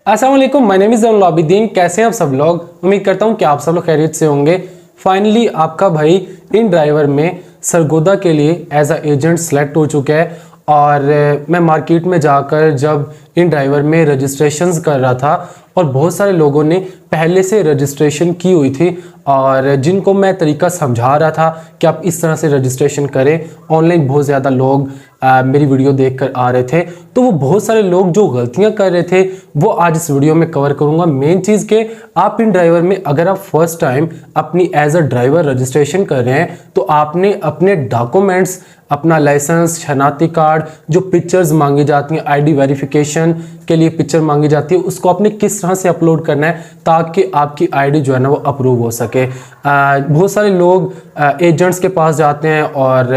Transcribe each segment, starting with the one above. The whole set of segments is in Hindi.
अस्सलाम वालेकुम, my name is Zainul Abidin. कैसे हैं आप सब लोग? उम्मीद करता हूं कि आप सब लोग खैरियत से होंगे। फाइनली आपका भाई इन ड्राइवर में सरगोदा के लिए एज अ एजेंट सेलेक्ट हो चुका है। और मैं मार्केट में जाकर जब इन ड्राइवर में रजिस्ट्रेशंस कर रहा था और बहुत सारे लोगों ने पहले से रजिस्ट्रेशन की हुई थी और जिनको मैं तरीका समझा रहा था कि आप इस तरह से रजिस्ट्रेशन करें। ऑनलाइन बहुत ज़्यादा लोग मेरी वीडियो देखकर आ रहे थे, तो वो बहुत सारे लोग जो गलतियां कर रहे थे वो आज इस वीडियो में कवर करूंगा। मेन चीज़ के आप इन ड्राइवर में अगर आप फर्स्ट टाइम अपनी एज अ ड्राइवर रजिस्ट्रेशन कर रहे हैं तो आपने अपने डॉक्यूमेंट्स, अपना लाइसेंस, शनाख्ती कार्ड, जो पिक्चर्स मांगी जाती हैं, आईडी वेरिफिकेशन के लिए पिक्चर मांगी जाती है, उसको आपने किस तरह से अपलोड करना है ताकि आपकी आईडी जो है ना वो अप्रूव हो सके। बहुत सारे लोग एजेंट्स के पास जाते हैं और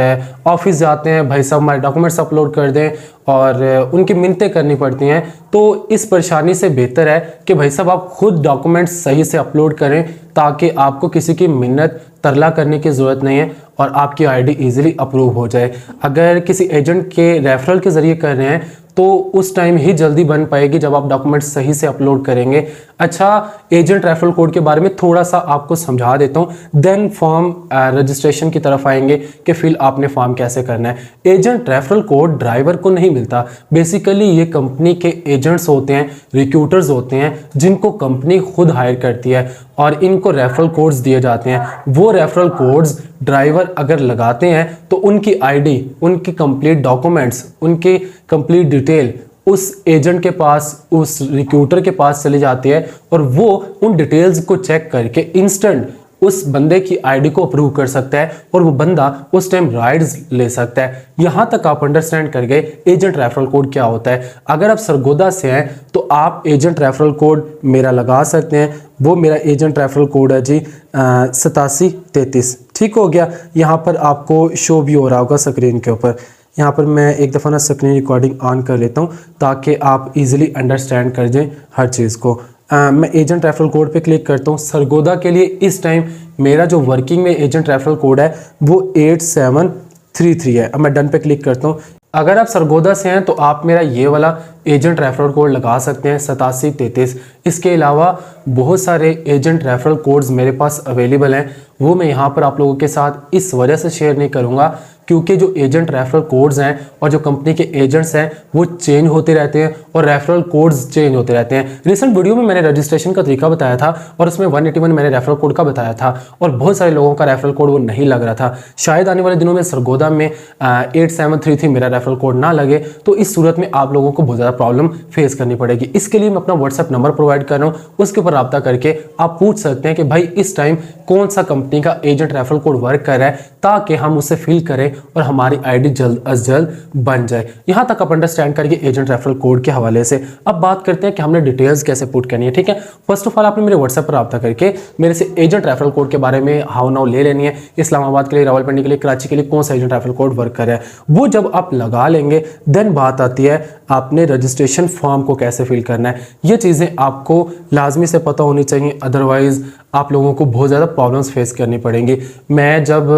ऑफिस जाते हैं, भाई साहब हमारे डॉक्यूमेंट्स अपलोड कर दें, और उनकी मिन्नतें करनी पड़ती हैं। तो इस परेशानी से बेहतर है कि भाई साहब आप खुद डॉक्यूमेंट्स सही से अपलोड करें ताकि आपको किसी की मिन्नत तरला करने की ज़रूरत नहीं है और आपकी आईडी इजीली अप्रूव हो जाए। अगर किसी एजेंट के रेफरल के ज़रिए कर रहे हैं तो उस टाइम ही जल्दी बन पाएगी जब आप डॉक्यूमेंट्स सही से अपलोड करेंगे। अच्छा, एजेंट रेफरल कोड के बारे में थोड़ा सा आपको समझा देता हूँ, देन फॉर्म रजिस्ट्रेशन की तरफ आएंगे कि फिल आपने फॉर्म कैसे करना है। एजेंट रेफरल कोड ड्राइवर को नहीं मिलता। बेसिकली ये कंपनी के एजेंट्स होते हैं, रिक्रूटर्स होते हैं, जिनको कंपनी खुद हायर करती है और इनको रेफरल कोड्स दिए जाते हैं। वो रेफरल कोड्स ड्राइवर अगर लगाते हैं तो उनकी आईडी, उनकी कंप्लीट डॉक्यूमेंट्स, उनकी कंप्लीट डिटेल उस एजेंट के पास, उस रिक्रूटर के पास चली जाती है और वो उन डिटेल्स को चेक करके इंस्टेंट उस बंदे की आईडी को अप्रूव कर सकता है और वो बंदा उस टाइम राइड्स ले सकता है। यहां तक आप अंडरस्टैंड कर गए एजेंट रेफरल कोड क्या होता है। अगर आप सरगोदा से हैं तो आप एजेंट रेफरल कोड मेरा लगा सकते हैं। वो मेरा एजेंट रेफरल कोड है जी 8733। ठीक हो गया। यहाँ पर आपको शो भी हो रहा होगा स्क्रीन के ऊपर। यहाँ पर मैं एक दफ़ा ना स्क्रीन रिकॉर्डिंग ऑन कर लेता हूँ ताकि आप इजीली अंडरस्टैंड कर जाएं हर चीज़ को। मैं एजेंट रेफरल कोड पे क्लिक करता हूँ। सरगोदा के लिए इस टाइम मेरा जो वर्किंग में एजेंट रेफरल कोड है वो 8733 है। अब मैं डन पे क्लिक करता हूँ। अगर आप सरगोदा से हैं तो आप मेरा ये वाला एजेंट रेफरल कोड लगा सकते हैं 8733। इसके अलावा बहुत सारे एजेंट रेफरल कोड्स मेरे पास अवेलेबल हैं, वो मैं यहाँ पर आप लोगों के साथ इस वजह से शेयर नहीं करूँगा क्योंकि जो एजेंट रेफरल कोड्स हैं और जो कंपनी के एजेंट्स हैं वो चेंज होते रहते हैं और रेफरल कोड्स चेंज होते रहते हैं। रिसेंट वीडियो में मैंने रजिस्ट्रेशन का तरीका बताया था और उसमें 181 मैंने रेफरल कोड का बताया था और बहुत सारे लोगों का रेफरल कोड वो नहीं लग रहा था। शायद आने वाले दिनों में सरगोदा में 8733 मेरा रेफरल कोड ना लगे तो इस सूरत में आप लोगों को बहुत ज़्यादा प्रॉब्लम फेस करनी पड़ेगी। इसके लिए मैं अपना व्हाट्सएप नंबर प्रोवाइड कर रहा हूँ, उसके ऊपर रब्ता करके आप पूछ सकते हैं कि भाई इस टाइम कौन सा कंपनी का एजेंट रेफरल कोड वर्क कर रहा है ताकि हम उसे फिल करें और हमारी आईडी जल्द अज जल्द बन जाए। यहां तक आप अंडरस्टैंड करिए एजेंट रेफरल कोड के हवाले से। अब बात करते हैं कि हमने डिटेल्स कैसे पुट करनी है। ठीक है, फर्स्ट ऑफ ऑल आपने मेरे व्हाट्सएप पर रब्ता करके मेरे से एजेंट रेफरल कोड के बारे में हाउ नाउ ले लेनी है। इस्लामाबाद के लिए, रावलपिंडी के लिए, कराची के लिए कौन सा एजेंट रेफरल कोड वर्क कर रहा है वो जब आप लगा लेंगे देन बात आती है आपने रजिस्ट्रेशन फॉर्म को कैसे फिल करना है। ये चीज़ें आपको लाजमी से पता होनी चाहिए, अदरवाइज आप लोगों को बहुत ज़्यादा प्रॉब्लम्स फेस करनी पड़ेंगी। मैं जब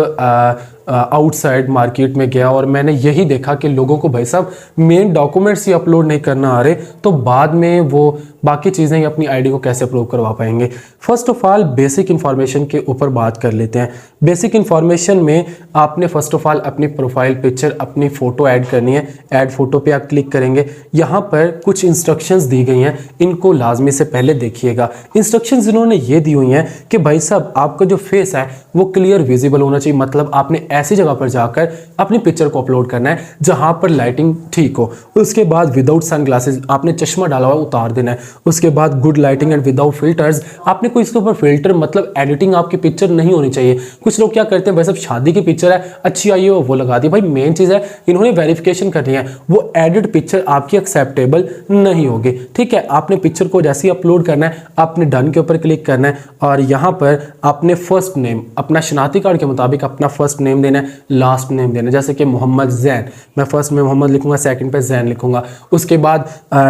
आउटसाइड मार्केट में गया और मैंने यही देखा कि लोगों को भाई साहब मेन डॉक्यूमेंट्स ही अपलोड नहीं करना आ रहे तो बाद में वो बाकी चीज़ें अपनी आईडी को कैसे अप्रूव करवा पाएंगे। First of all basic information के ऊपर बात कर लेते हैं। बेसिक इन्फॉर्मेशन में आपने फर्स्ट ऑफ ऑल अपनी प्रोफाइल पिक्चर, अपनी फ़ोटो ऐड करनी है। ऐड फ़ोटो पे आप क्लिक करेंगे। यहाँ पर कुछ इंस्ट्रक्शंस दी गई हैं, इनको लाजमी से पहले देखिएगा। इंस्ट्रक्शंस इन्होंने ये दी हुई हैं कि भाई साहब आपका जो फेस है वो क्लियर विजिबल होना चाहिए, मतलब आपने ऐसी जगह पर जाकर अपनी पिक्चर को अपलोड करना है जहां पर लाइटिंग ठीक हो। उसके बाद विदाउट सनग्लासेस, आपने चश्मा डाला हुआ उतार देना है। उसके बाद good lighting and without filters, आपने कोई इसके ऊपर फिल्टर मतलब एडिटिंग आपकी पिक्चर नहीं होनी चाहिए। कुछ लोग क्या करते हैं, भाई साहब शादी की पिक्चर है अच्छी आई हो वो लगा दी। भाई मेन चीज़ है इन्होंने वेरिफिकेशन करनी है, वो एडिट पिक्चर आपकी एक्सेप्टेबल नहीं होगी। ठीक है, आपने पिक्चर को जैसे ही अपलोड करना है आपने डन के ऊपर क्लिक करना है और यहाँ पर आपने फर्स्ट नेम अपना शनाख्ती कार्ड के मुताबिक अपना फर्स्ट नेम देना है, लास्ट नेम देना है। जैसे कि मोहम्मद जैन, मैं फर्स्ट में मोहम्मद लिखूंगा, सेकंड पे जैन लिखूंगा। उसके बाद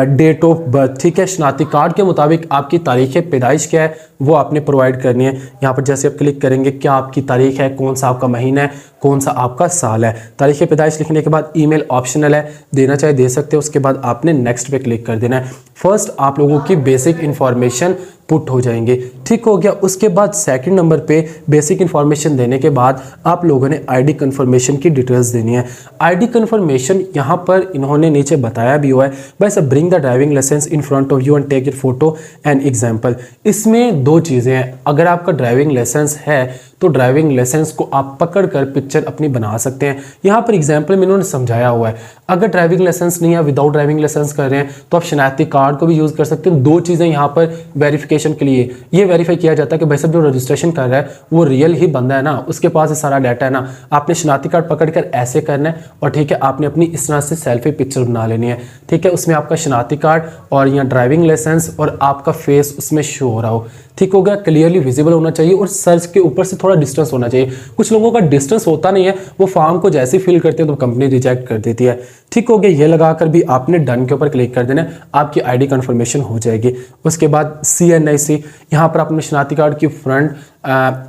डेट ऑफ बर्थ, ठीक है, शनाख्ती कार्ड के मुताबिक आपकी तारीख पैदाइश क्या है वो आपने प्रोवाइड करनी है। यहाँ पर जैसे आप क्लिक करेंगे क्या आपकी तारीख है, कौन सा आपका महीना है, कौन सा आपका साल है। तारीख पैदाइश लिखने के बाद ईमेल ऑप्शनल है, देना चाहे दे सकते हो। उसके बाद आपने नेक्स्ट पे क्लिक कर देना है। फर्स्ट आप लोगों की बेसिक इन्फॉर्मेशन पुट हो जाएंगे, ठीक हो गया। उसके बाद सेकंड नंबर पे बेसिक इन्फॉर्मेशन देने के बाद आप लोगों ने आईडी कंफर्मेशन की डिटेल्स देनी है। आईडी कंफर्मेशन यहाँ पर इन्होंने नीचे बताया भी हुआ है, भाई सब bring the driving licence in front of you and take your photo and example. इसमें दो चीज़ें हैं, अगर आपका ड्राइविंग लाइसेंस है तो ड्राइविंग लाइसेंस को आप पकड़कर पिक्चर अपनी बना सकते हैं। यहाँ पर एग्जाम्पल में इन्होंने समझाया हुआ है। अगर ड्राइविंग लाइसेंस नहीं है, विदाउट ड्राइविंग लाइसेंस कर रहे हैं, तो आप शनाख्ती कार्ड को भी यूज़ कर सकते हैं। दो चीज़ें यहाँ पर वेरिफिकेशन के लिए ये वेरीफाई किया जाता है कि भाई साहब जो रजिस्ट्रेशन कर रहा है वो रियल ही बंदा है ना, उसके पास ये सारा डाटा है ना। आपने शनाख्ती कार्ड पकड़कर ऐसे करना है और ठीक है, आपने अपनी इस तरह से सेल्फी पिक्चर बना लेनी है, ठीक है। उसमें आपका शनाख्ती कार्ड और यहाँ ड्राइविंग लाइसेंस और आपका फेस उसमें शो हो रहा हो, ठीक हो गया। क्लियरली विजिबल होना चाहिए और सर्च के ऊपर से थोड़ा डिस्टेंस होना चाहिए। कुछ लोगों का डिस्टेंस होता नहीं है, वो फॉर्म को जैसे फिल करते हैं तो कंपनी रिजेक्ट कर देती है, ठीक हो गया। ये लगाकर भी आपने डन के ऊपर क्लिक कर देना है, आपकी आईडी कंफर्मेशन हो जाएगी। उसके बाद CNIC, यहाँ पर आपने शनाख्ती कार्ड की फ्रंट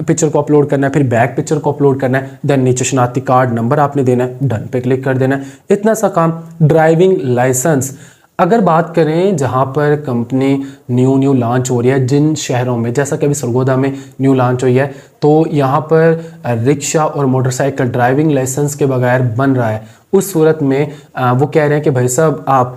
पिक्चर को अपलोड करना है, फिर बैक पिक्चर को अपलोड करना है, देन नीचे शनाख्ती कार्ड नंबर आपने देना है, डन पे क्लिक कर देना है। इतना सा काम। ड्राइविंग लाइसेंस अगर बात करें जहाँ पर कंपनी न्यू लॉन्च हो रही है, जिन शहरों में जैसा कि अभी सरगोदा में न्यू लॉन्च हुई है, तो यहाँ पर रिक्शा और मोटरसाइकिल ड्राइविंग लाइसेंस के बगैर बन रहा है। उस सूरत में वो कह रहे हैं कि भाई साहब आप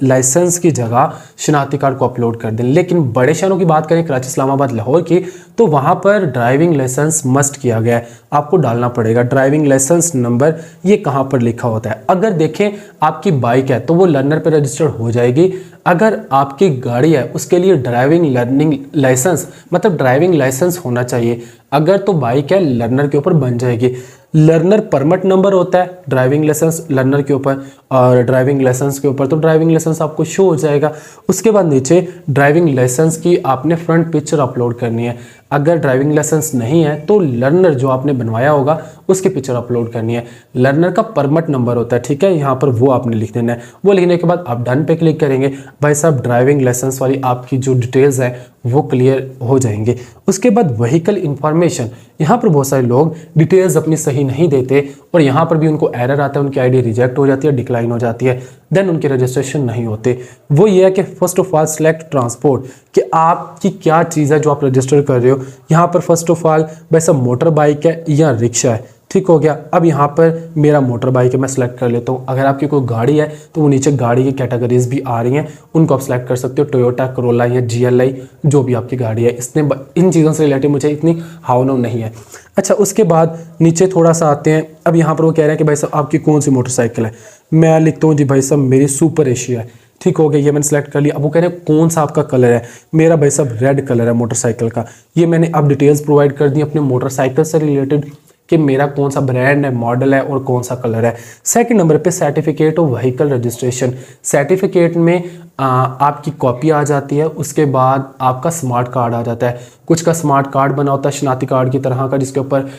लाइसेंस की जगह शनाख्ती कार्ड को अपलोड कर दें। लेकिन बड़े शहरों की बात करें, कराची, इस्लामाबाद, लाहौर की, तो वहाँ पर ड्राइविंग लाइसेंस मस्ट किया गया है, आपको डालना पड़ेगा। ड्राइविंग लाइसेंस नंबर ये कहाँ पर लिखा होता है, अगर देखें आपकी बाइक है तो वो लर्नर पर रजिस्टर्ड हो जाएगी। अगर आपकी गाड़ी है उसके लिए ड्राइविंग लर्निंग लाइसेंस मतलब ड्राइविंग लाइसेंस होना चाहिए। अगर तो बाइक है लर्नर के ऊपर बन जाएगी। लर्नर परमिट नंबर होता है ड्राइविंग लाइसेंस लर्नर के ऊपर, और ड्राइविंग लाइसेंस के ऊपर तो ड्राइविंग लाइसेंस आपको शो हो जाएगा। उसके बाद नीचे ड्राइविंग लाइसेंस की आपने फ्रंट पिक्चर अपलोड करनी है। अगर ड्राइविंग लाइसेंस नहीं है तो लर्नर जो आपने बनवाया होगा उसकी पिक्चर अपलोड करनी है। लर्नर का परमिट नंबर होता है, ठीक है, यहाँ पर वो आपने लिख देना है। वो लिखने के बाद आप डन पे क्लिक करेंगे, भाई साहब ड्राइविंग लाइसेंस वाली आपकी जो डिटेल्स है वो क्लियर हो जाएंगे। उसके बाद व्हीकल इंफॉर्मेशन, यहाँ पर बहुत सारे लोग डिटेल्स अपनी सही नहीं देते और यहाँ पर भी उनको एरर आता है, उनकी आईडी रिजेक्ट हो जाती है, डिक्लाइन हो जाती है, देन उनके रजिस्ट्रेशन नहीं होते। वो ये है कि first of all select transport, कि आपकी क्या चीज़ है जो आप रजिस्टर कर रहे हो। यहाँ पर फर्स्ट ऑफ ऑल वैसा मोटर बाइक है या रिक्शा है, ठीक हो गया। अब यहाँ पर मेरा मोटर बाइक है, मैं सेलेक्ट कर लेता हूँ। अगर आपकी कोई गाड़ी है तो वो नीचे गाड़ी की कैटेगरीज भी आ रही हैं, उनको आप सेलेक्ट कर सकते हो, टोयोटा, करोला या GLI, जो भी आपकी गाड़ी है। इसने इन चीज़ों से रिलेटेड मुझे इतनी हाव नहीं है। अच्छा, उसके बाद नीचे थोड़ा सा आते हैं। अब यहाँ पर वो कह रहे हैं कि भाई साहब आपकी कौन सी मोटरसाइकिल है। मैं लिखता हूँ जी भाई साहब मेरी सुपर एशिया है, ठीक हो गया, ये मैंने सेलेक्ट कर लिया। अब वो कह रहे हैं कौन सा आपका कलर है, मेरा भाई साहब रेड कलर है मोटरसाइकिल का। ये मैंने अब डिटेल्स प्रोवाइड कर दी अपने मोटरसाइकिल से रिलेटेड कि मेरा कौन सा ब्रांड है, मॉडल है और कौन सा कलर है। सेकंड नंबर पे certificate of vehicle registration. Certificate में आपकी कॉपी आ जाती है, उसके बाद आपका स्मार्ट कार्ड आ जाता है। कुछ का स्मार्ट कार्ड बना होता है शनाख्ती कार्ड की तरह का, जिसके ऊपर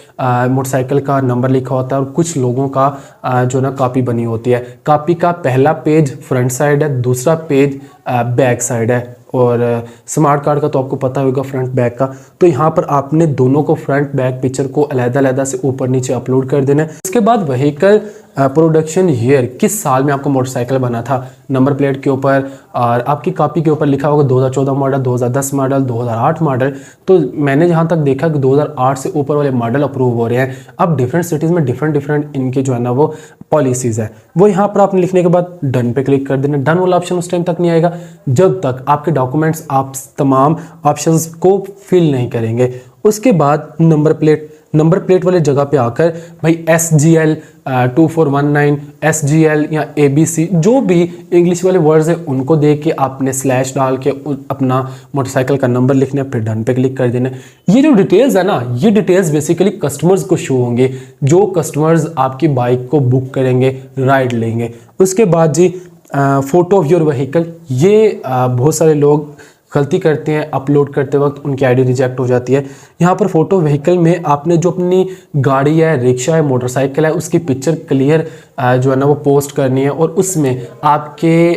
मोटरसाइकिल का नंबर लिखा होता है, और कुछ लोगों का जो ना कॉपी बनी होती है। कॉपी का पहला पेज फ्रंट साइड है, दूसरा पेज बैक साइड है, और स्मार्ट कार्ड का तो आपको पता होगा फ्रंट बैक का। तो यहाँ पर आपने दोनों को फ्रंट बैक पिक्चर को अलग-अलग से ऊपर नीचे अपलोड कर देना है। इसके बाद व्हीकल प्रोडक्शन ईयर, किस साल में आपको मोटरसाइकिल बना था, नंबर प्लेट के ऊपर और आपकी कॉपी के ऊपर लिखा होगा 2014 मॉडल, 2010 मॉडल, 2008 मॉडल। तो मैंने जहाँ तक देखा कि 2008 से ऊपर वाले मॉडल अप्रूव हो रहे हैं। अब डिफरेंट सिटीज़ में डिफरेंट इनके जो है ना वो पॉलिसीज़ है, वो यहाँ पर आपने लिखने के बाद डन पे क्लिक कर देना। डन वाला ऑप्शन उस टाइम तक नहीं आएगा जब तक आपके डॉक्यूमेंट्स आप तमाम ऑप्शंस को फिल नहीं करेंगे। उसके बाद नंबर प्लेट वाले जगह पे आकर भाई SGL 2419 SGL या ABC जो भी इंग्लिश वाले वर्ड्स हैं उनको देख के आपने स्लैश डाल के अपना मोटरसाइकिल का नंबर लिखना है, फिर डन पे क्लिक कर देना। ये जो डिटेल्स है ना, ये डिटेल्स बेसिकली कस्टमर्स को शो होंगे, जो कस्टमर्स आपकी बाइक को बुक करेंगे, राइड लेंगे। उसके बाद जी फोटो ऑफ योर व्हीकल, ये बहुत सारे लोग गलती करते हैं, अपलोड करते वक्त उनकी आईडी रिजेक्ट हो जाती है। यहाँ पर फोटो व्हीकल में आपने जो अपनी गाड़ी है, रिक्शा है, मोटरसाइकिल है, उसकी पिक्चर क्लियर जो है ना वो पोस्ट करनी है, और उसमें आपके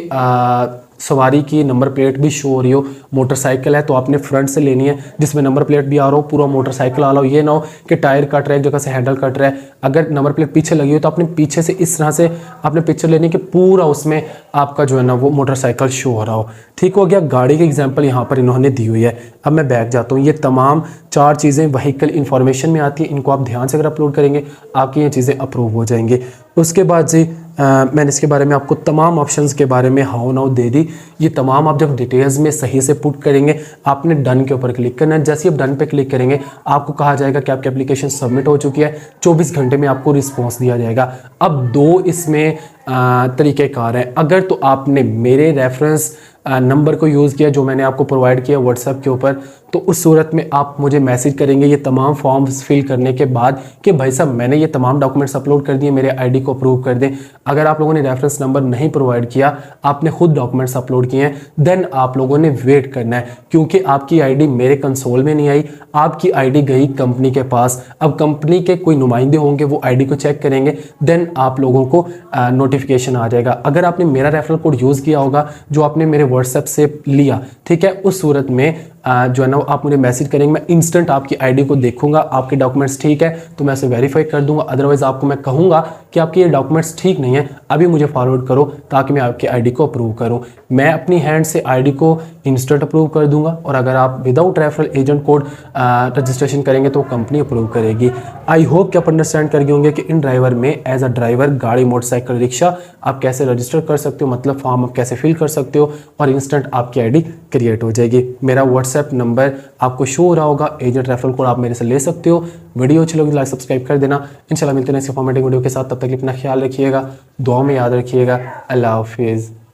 सवारी की नंबर प्लेट भी शो हो रही हो। मोटरसाइकिल है तो आपने फ्रंट से लेनी है जिसमें नंबर प्लेट भी आ रहा हो, पूरा मोटरसाइकिल आ रहा हो। ये ना हो कि टायर कट रहा है, एक जगह से हैंडल कट रहा है। अगर नंबर प्लेट पीछे लगी हो तो आपने पीछे से इस तरह से आपने पिक्चर लेनी कि पूरा उसमें आपका जो है ना वो मोटरसाइकिल शो हो रहा हो। ठीक हो गया। गाड़ी की एग्जाम्पल यहाँ पर इन्होंने दी हुई है। अब मैं बैक जाता हूँ। ये तमाम 4 चीज़ें व्हीकल इन्फॉर्मेशन में आती है। इनको आप ध्यान से अगर अपलोड करेंगे आपकी ये चीज़ें अप्रूव हो जाएंगी। उसके बाद जी मैंने इसके बारे में आपको तमाम ऑप्शंस के बारे में हाउ नाउ दे दी। ये तमाम आप जब डिटेल्स में सही से पुट करेंगे आपने डन के ऊपर क्लिक करना है। जैसे ही आप डन पे क्लिक करेंगे आपको कहा जाएगा कि आपकी एप्लीकेशन सबमिट हो चुकी है। 24 घंटे में आपको रिस्पॉन्स दिया जाएगा। अब 2 इसमें तरीक़ेकार हैं। अगर तो आपने मेरे रेफरेंस नंबर को यूज़ किया जो मैंने आपको प्रोवाइड किया व्हाट्सएप के ऊपर, तो उस सूरत में आप मुझे मैसेज करेंगे ये तमाम फॉर्म्स फिल करने के बाद कि भाई साहब मैंने ये तमाम डॉक्यूमेंट्स अपलोड कर दिए, मेरे आईडी को अप्रूव कर दें। अगर आप लोगों ने रेफरेंस नंबर नहीं प्रोवाइड किया, आपने खुद डॉक्यूमेंट्स अपलोड किए हैं, देन आप लोगों ने वेट करना है क्योंकि आपकी आईडी मेरे कंसोल में नहीं आई, आपकी आईडी गई कंपनी के पास। अब कंपनी के कोई नुमाइंदे होंगे वो आईडी को चेक करेंगे, देन आप लोगों को नोटिफिकेशन आ जाएगा। अगर आपने मेरा रेफरल कोड यूज़ किया होगा जो आपने मेरे व्हाट्सएप से लिया, ठीक है, उस सूरत में जो है ना आप मुझे मैसेज करेंगे, मैं इंस्टेंट आपकी आईडी को देखूंगा, आपके डॉक्यूमेंट्स ठीक है तो मैं इसे वेरीफाई कर दूंगा। अदरवाइज आपको मैं कहूंगा कि आपके ये डॉक्यूमेंट्स ठीक नहीं है, अभी मुझे फॉरवर्ड करो ताकि मैं आपकी आईडी को अप्रूव करूं। मैं अपनी हैंड से आईडी को इंस्टेंट अप्रूव कर दूंगा और अगर आप without referral agent code registration करेंगे तो कंपनी अप्रूव करेगी। आई होप कि आप अंडरस्टैंड कर गए होंगे कि इन ड्राइवर में एज अ ड्राइवर गाड़ी, मोटरसाइकिल, रिक्शा आप कैसे रजिस्टर कर सकते हो, मतलब फॉर्म आप कैसे फिल कर सकते हो और इंस्टेंट आपकी आईडी क्रिएट हो जाएगी। मेरा व्हाट्सएप नंबर आपको शो हो रहा होगा, एजेंट रेफरल कोड आप मेरे से ले सकते हो। वीडियो अच्छी लगी लाइक सब्सक्राइब कर देना। इंशाल्लाह मिलते हैं इस फॉर्मेटिंग वीडियो के साथ, तब तक अपना ख्याल रखिएगा, दुआ में याद रखिएगा। अल्लाह हाफिज़।